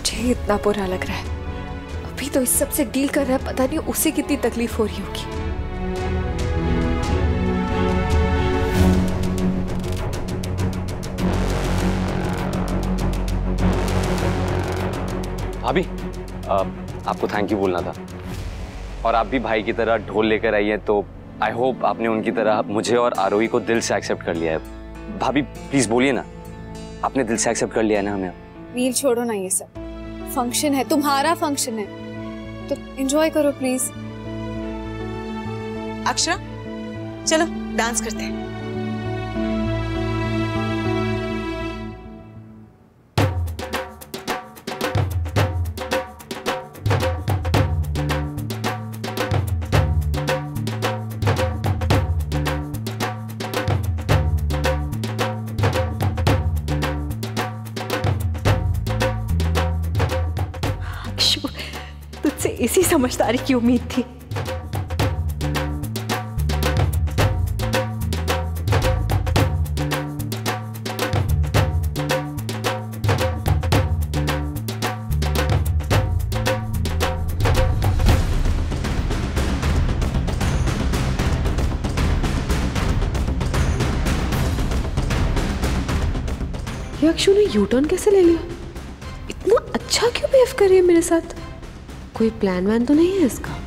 मुझे इतना बुरा लग रहा है। अभी तो इस सब से डील कर रहा है, पता नहीं उसे कितनी तकलीफ हो रही होगी। भाभी, आपको थैंक यू बोलना था। और आप भी भाई की तरह ढोल लेकर आई हैं, तो आई होप आपने उनकी तरह मुझे और आरोही को दिल से एक्सेप्ट कर लिया है। भाभी प्लीज बोलिए ना, आपने दिल से एक्सेप्ट कर लिया है ना हमें? वीर छोड़ो ना ये सब, फंक्शन है, तुम्हारा फंक्शन है, तो एंजॉय करो प्लीज। अक्षरा चलो डांस करते हैं। तुझसे इसी समझदारी की उम्मीद थी। ये अक्षु ने यू टर्न कैसे ले लिया? इतना अच्छा क्यों बिहेव कर रही है मेरे साथ? कोई प्लान वैन तो नहीं है इसका?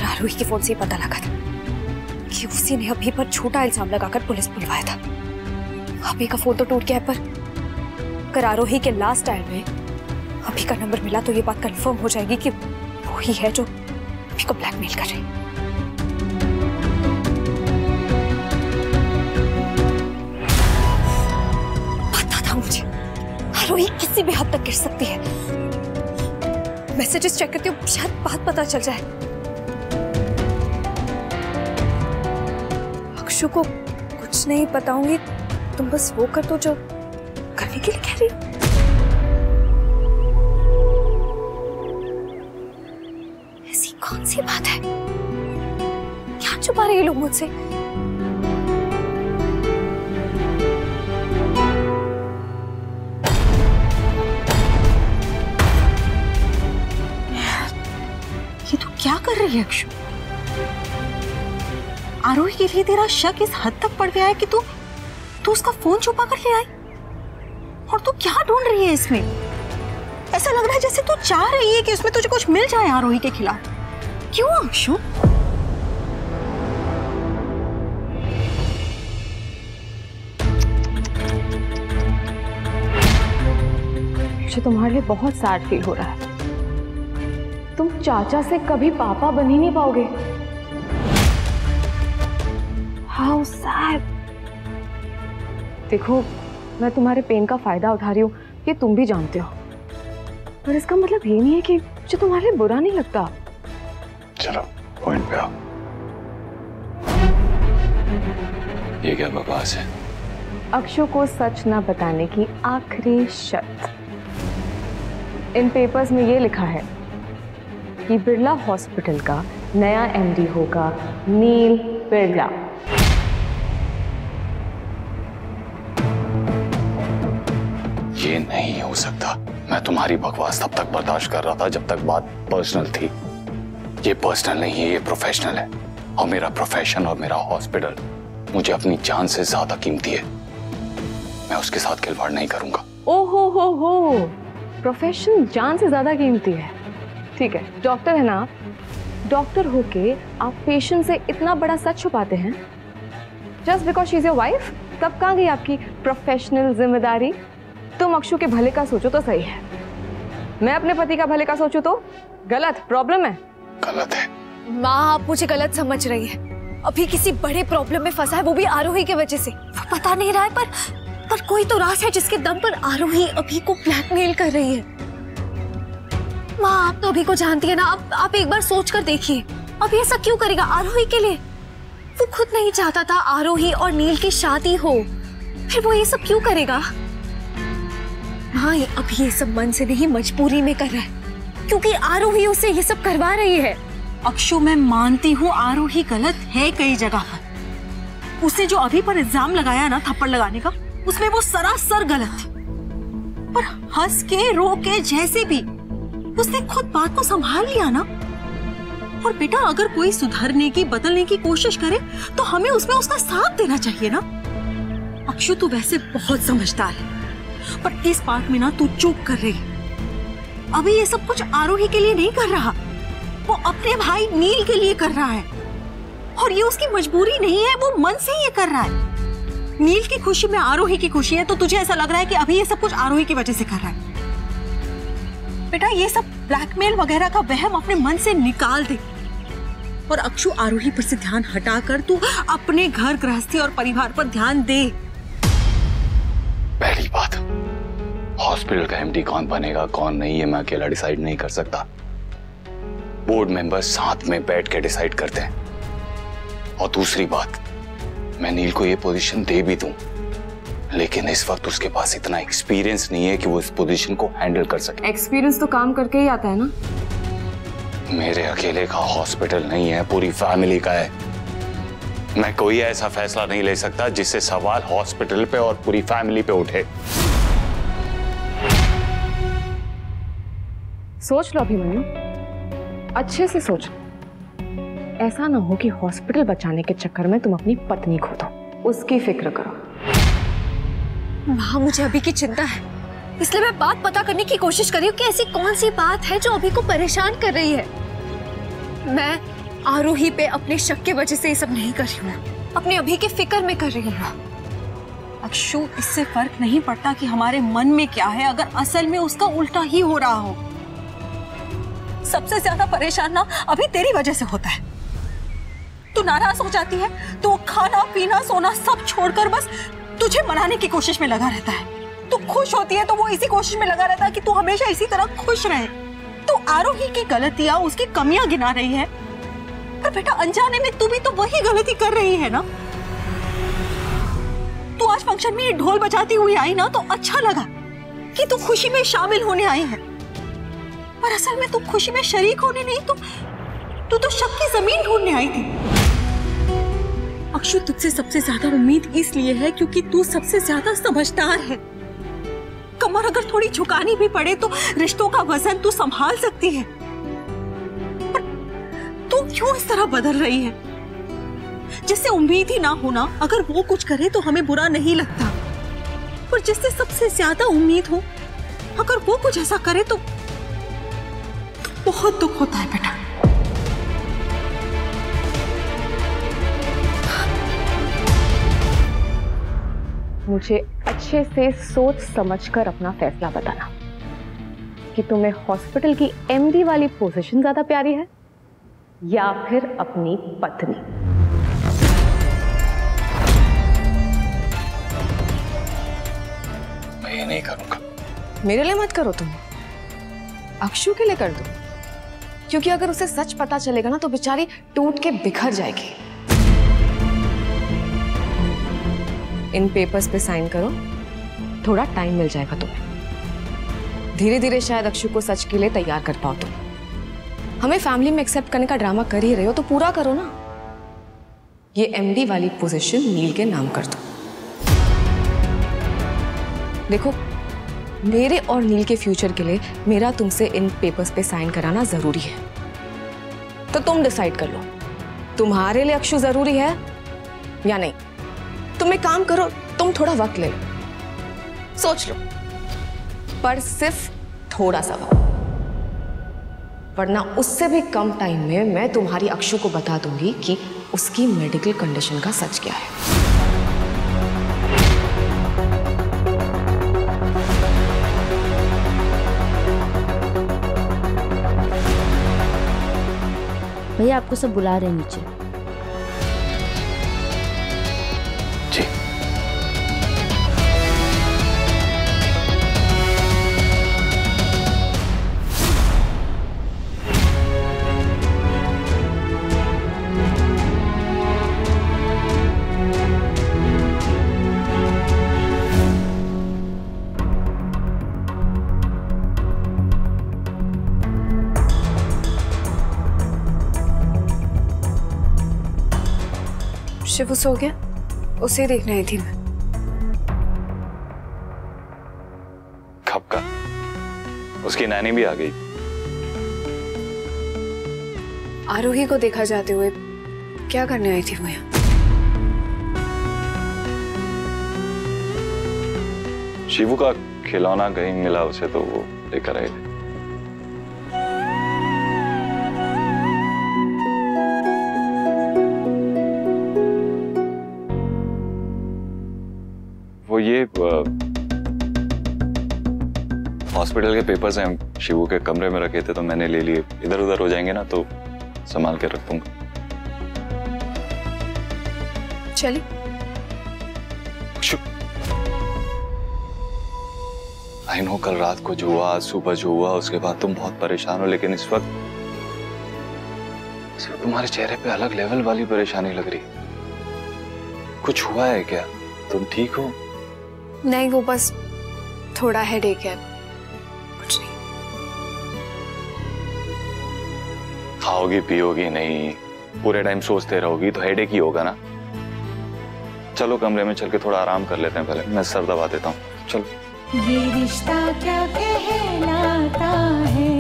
आरोही के फोन से ही पता लगा था कि उसी ने अभी पर झूठा इल्जाम लगाकर पुलिस बुलवाया था। अभी का फोन तो टूट गया है, पर अगर आरोही के लास्ट टाइम में अभी का नंबर मिला तो ये बात कंफर्म हो जाएगी कि वो ही है जो अभी को ब्लैकमेल कर रही। पता था मुझे आरोही किसी भी हद तक गिर सकती है। मैसेजेस चेक करती हूँ, शायद बात पता चल जाए। अक्षु को कुछ नहीं बताऊंगी, तुम बस वो कर दो जो करने के लिए कह रही हो। ऐसी कौन सी बात है? क्या छुपा रहे हैं लोग मुझसे? ये तो क्या कर रही है अक्षु? आरोही के लिए तेरा शक इस हद तक पड़ गया है कि तू उसका फोन छुपा कर ले आई? और तू क्या ढूंढ रही है इसमें? ऐसा लग रहा है जैसे तू चाह रही है कि उसमें तुझे कुछ मिल जाए आरोही के खिलाफ। क्यों अक्षु? मुझे तुम्हारे लिए बहुत सैड फील हो रहा है। तुम चाचा से कभी पापा बन ही नहीं पाओगे। How sad. देखो, मैं तुम्हारे पेन का फायदा उठा रही हूँ, ये तुम भी जानते हो, पर इसका मतलब ये नहीं है कि मुझे तुम्हारे लिए बुरा नहीं लगता। चलो पॉइंट पे आओ। ये क्या बकवास है? अक्षु को सच न बताने की आखिरी शर्त। इन पेपर्स में ये लिखा है कि बिरला हॉस्पिटल का नया एमडी होगा नील बिरला। ये नहीं हो सकता। मैं तुम्हारी बकवास तब तक बर्दाश्त कर रहा था जब तक बात पर्सनल थी। ये पर्सनल नहीं है, ये प्रोफेशनल है। और मेरा प्रोफेशन और मेरा हॉस्पिटल मुझे अपनी जान से ज्यादा कीमती है। मैं उसके साथ खिलवाड़ नहीं करूंगा। ओहो हो, प्रोफेशन जान से ज्यादा कीमती है। ठीक है, डॉक्टर है ना आप? डॉक्टर होके आप पेशेंट से इतना बड़ा सच छुपाते हैं just because she is your wife? तब कहाँ गई आपकी प्रोफेशनल जिम्मेदारी? तुम अक्षु के भले का सोचो तो सही है, मैं अपने पति का भले का सोचूं तो गलत। प्रॉब्लम है, गलत है। माँ आप मुझे गलत समझ रही है। अभी किसी बड़े प्रॉब्लम में फंसा है, वो भी आरोही की वजह से। वो बता नहीं रहा है, पर कोई तो राज है जिसके दम पर आरोही अभी को ब्लैकमेल कर रही है। माँ, आप तो अभी को जानती है ना, आप एक बार सोच कर देखिए, अभी ऐसा क्यों करेगा आरोही के लिए? वो खुद नहीं चाहता था आरोही और नील की शादी हो, फिर वो ये सब क्यों करेगा? हाँ, अभी ये सब मन से नहीं, मजबूरी में कर रहा है, क्योंकि आरोही उसे ये सब करवा रही है। अक्षु, मैं मानती हूँ आरोही गलत है कई जगह पर। उसने जो अभी पर इल्जाम लगाया ना थप्पड़ लगाने का, उसमें वो सरासर गलत थी। पर हंस के रो के जैसे भी उसने खुद बात को संभाल लिया ना। और बेटा, अगर कोई सुधरने की बदलने की कोशिश करे तो हमें उसमें उसका साथ देना चाहिए ना। अक्षु, तू वैसे बहुत समझदार है, पर इस बात में ना तू चूक कर रही। अभी ये सब कुछ आरोही के लिए नहीं कर रहा, वो अपने भाई नील के लिए कर रहा है। और ये उसकी मजबूरी नहीं है, वो मन से ये कर रहा है। नील की खुशी में आरोही की खुशी है, तो तुझे ऐसा लग रहा है कि अभी ये सब कुछ आरोही की वजह से कर रहा है। बेटा, ये सब ब्लैकमेल वगैरह का वहम अपने मन से निकाल दे। और अक्षु, आरोही पर से ध्यान हटाकर तू अपने घर गृहस्थी और परिवार पर ध्यान दे। पहली बात, हॉस्पिटल का एमडी कौन बनेगा कौन नहीं, ये मैं अकेला डिसाइड नहीं कर सकता। बोर्ड मेंबर्स साथ में बैठ के डिसाइड करते हैं। और दूसरी बात, मैं नील को ये पोजीशन दे भी दूं, लेकिन इस वक्त उसके पास इतना एक्सपीरियंस नहीं है कि वो इस पोजीशन को हैंडल कर सके। एक्सपीरियंस तो काम करके ही आता है ना। मेरे अकेले का हॉस्पिटल नहीं है, पूरी फैमिली का है। मैं कोई ऐसा फैसला नहीं ले सकता जिससे सवाल हॉस्पिटल पे और पूरी फैमिली पे उठे। सोच लो अभिमन्यु, अच्छे से सोच लो। ऐसा ना हो कि हॉस्पिटल बचाने के चक्कर में तुम अपनी पत्नी खो दो। उसकी फिक्र करो। माँ, मुझे अभी की चिंता है, इसलिए मैं बात पता करने की कोशिश कर रही हूँ कि ऐसी कौन सी बात है जो अभी को परेशान कर रही है। मैं आरोही पे अपने शक के वजह से ये सब नहीं कर रही हूँ, अपने अभी के फिक्र में कर रही हूँ। अक्षु, इससे फर्क नहीं पड़ता कि हमारे मन में क्या है, अगर असल में उसका उल्टा ही हो रहा हो। सबसे ज्यादा परेशान ना अभी तेरी वजह से होता है। तू नाराज हो जाती है तो वो खाना पीना सोना सब छोड़कर बस तुझे मनाने की कोशिश में लगा रहता है। तू खुश होती है तो वो इसी कोशिश में लगा रहता है कि तू हमेशा इसी तरह खुश रहे। तू आरोही की गलतियां, उसकी कमियां गिना रही है, पर बेटा अनजाने में तू भी तो वही गलती कर रही है ना। तू आज फंक्शन में ये ढोल बजाती हुई आई ना तो अच्छा लगा कि तू खुशी में शामिल होने आई है, पर असल में तू खुशी में शरीक होने नहीं, तू तो शक की जमीन ढूंढने आई थी। अक्षु, तुझसे सबसे ज्यादा उम्मीद इसलिए है क्योंकि तू सबसे ज्यादा समझदार है। कमर अगर थोड़ी झुकानी भी पड़े तो रिश्तों का वजन तू संभाल सकती है। पर तू क्यों इस तरह बदल रही है? जिससे उम्मीद ही ना होना, अगर वो कुछ करे तो हमें बुरा नहीं लगता, पर जिससे सबसे ज्यादा उम्मीद हो, अगर वो कुछ ऐसा करे तो बहुत दुख होता है बेटा। मुझे अच्छे से सोच समझकर अपना फैसला बताना कि तुम्हें हॉस्पिटल की एमडी वाली पोजीशन ज्यादा प्यारी है या फिर अपनी पत्नी। मैं ये नहीं करूंगा। मेरे लिए मत करो तुम, अक्षु के लिए कर दो, क्योंकि अगर उसे सच पता चलेगा ना तो बेचारी टूट के बिखर जाएगी। इन पेपर्स पे साइन करो, थोड़ा टाइम मिल जाएगा तुम्हें। धीरे धीरे शायद अक्षु को सच के लिए तैयार कर पाओ तुम। हमें फैमिली में एक्सेप्ट करने का ड्रामा कर ही रहे हो तो पूरा करो ना। ये एमडी वाली पोजीशन नील के नाम कर दो। देखो, मेरे और नील के फ्यूचर के लिए मेरा तुमसे इन पेपर्स पे साइन कराना जरूरी है, तो तुम डिसाइड कर लो तुम्हारे लिए अक्षु जरूरी है या नहीं। तुम एक काम करो, तुम थोड़ा वक्त ले लो, सोच लो, पर सिर्फ थोड़ा सा वक्त, वरना उससे भी कम टाइम में मैं तुम्हारी अक्षु को बता दूंगी कि उसकी मेडिकल कंडीशन का सच क्या है। भैया आपको सब बुला रहे हैं नीचे। जी। शिवू सो गया, उसे देखने आई थी मैं। कब का? उसकी नैनी भी आ गई। आरोही को देखा जाते हुए क्या करने आई थी वो यहाँ? शिवू का खिलौना कहीं मिला उसे तो वो लेकर आए थे। वो ये हॉस्पिटल के पेपर्स हैं, शिवू के कमरे में रखे थे तो मैंने ले लिए। इधर उधर हो जाएंगे ना तो संभाल के रख दूंगा। चलिए। आई नो कल रात को जो हुआ, आज सुबह जो हुआ, उसके बाद तुम बहुत परेशान हो, लेकिन इस वक्त तुम्हारे चेहरे पे अलग लेवल वाली परेशानी लग रही। कुछ हुआ है क्या? तुम ठीक हो? नहीं, वो बस थोड़ा हेडेक है, कुछ नहीं। खाओगी पियोगी नहीं, पूरे टाइम सोचते रहोगी तो हेडेक ही होगा ना। चलो कमरे में चल के थोड़ा आराम कर लेते हैं, पहले मैं सर दबा देता हूँ। चलो। ये रिश्ता क्या कहलाता है।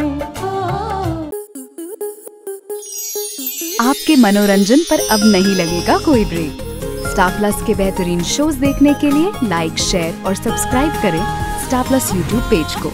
आपके मनोरंजन पर अब नहीं लगेगा कोई ब्रेक। स्टार प्लस के बेहतरीन शोज देखने के लिए लाइक, शेयर और सब्सक्राइब करें स्टार प्लस यूट्यूब पेज को।